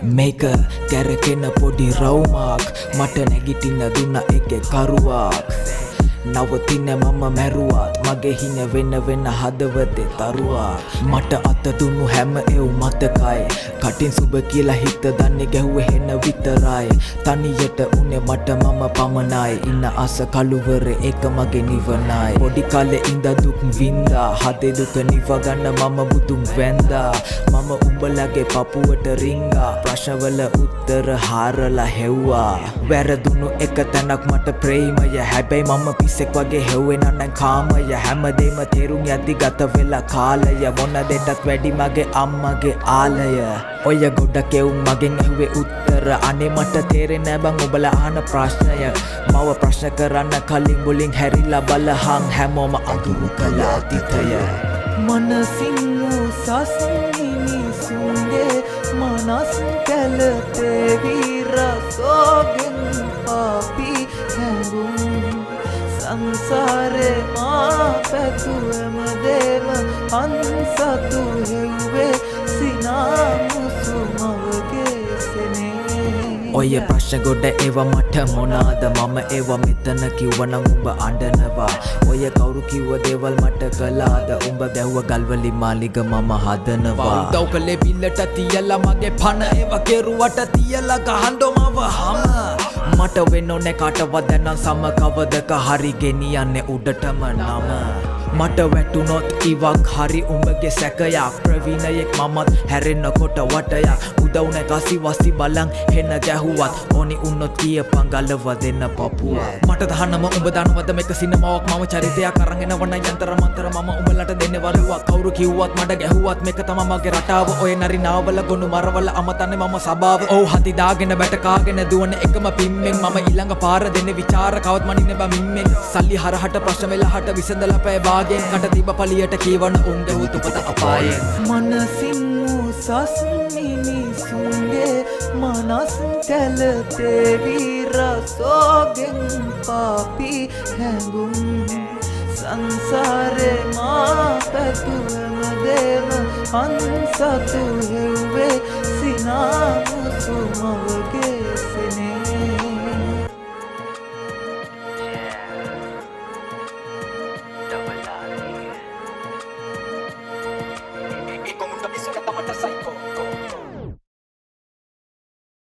මේක කැරකෙන පොඩි රවුමක් මට නැගිටින්න දුන්න එකේ කරුවක් නවතින මම මැරුවත් මගේ හින වෙන හදවතේ තරුවක් මට අත දුන්නු හැම එව් මතකයි කටින් සුබ කියලා හිත දන්නේ ගැහුවේ හෙන විතරයි තනියට උනේ මට මම පමණයි ඉන්න අස කළුවරේ ඒක මගේ නිවනයි පොඩි කාලේ ඉඳ දුක් වින්දා හදේ දුක නිව ගන්න මම බුදුන් වැන්දා මම උඹලගේ පපුවට රිංගා ප්‍රශ්නවල උත්තර හාරලා හෙව්වා වැරදුණු එක තැනක් මට ප්‍රේමය හැබැයි මම පිස්සෙක් වගේ හෙව්වේ නං කාමය හැමදේම තේරුම් යද්දි ගත වෙලා කාලය මොන දෙයටත් වැඩි මගේ අම්මගේ ආලය ඔය ගොඩක් එවුන් මගෙන් ඇහුවේ උත්තර අනේ මට තේරෙන්නේ බං ඔබලා අහන ප්‍රශ්නය මව ප්‍රශ්න කරන්න කලින් මුලින් හැරිලා බලහන් හැමෝම අඳුරු කළ අතීතය මනසින් උසස් මිනිසුන්ගේ මනස් කැලතේ විරසෝගෙන් පාපි හැඟුම් සංසාරේ මා පැතුවම දේව අන්සතු හෙව්වේ සිනාමුසු මවගේ සෙනේ ඔය ප්‍රශ්න ගොඩ ඒව මට මොනාද මම ඒව මෙතන කිව්වනම් උඹ අඬනවා ඔය කවුරු කිව්ව දේවල් මට කළාද උඹ ගැහුව ගල්වලි මාලිග මම හදනවා උදව් කළේ බිල්ලට තියලා මගේ පණ ඒව කෙරුවට තියලා ගහන්නෝ මව හම මට වෙන්න ඕනේ කාටවත් දැන් සම කවදක හරි ගෙනියන්නේ උඩටම නම මට වැටුනොත් ඉවක් හරි උඹගේ සැකයක් ප්‍රවීණයෙක් මමත් හැරෙන්නකොට වටයක් උදව් නැකසි වසි බලන් හෙන ගැහුවත් ඕනි උන්නොත් කියපන් ගලව දෙන්න පපුව මට දහන්නම උඹ දන්නවද මේක සිනමාවක් මම චරිතයක් අරන් එනවන යන්තර මන්තර මම උඹලට දෙන්නේ වරුවක් කවුරු කිව්වත් මට ගැහුවත් මේක තමයි මගේ රටාව ඔය නරි නාවල ගොනු මරවල අමතන්නේ මම සබාව ඔව් හති දාගෙන බැට කාගෙන දුවන එකම පිම්මෙන් මම ඊළඟ පාර දෙන්නේ විචාර කවත් මනින්නේ බා මිම්මෙන් සල්ලි හරහට ප්‍රශ්න වෙලහට විසඳලා පෑ බාගෙන් කට තිබ පලියට කියවන උන්ගේ උතුපත අපායෙන් මනසින් උසස් මිනිසුන්ගේ මනස් කැලතේ විරසෝගෙන් පාපි හැඟුම් සංසාරේ මා පැතුවම දේව අන්සතු හෙව්වේ සිනාමුසු මවගේ සෙනේ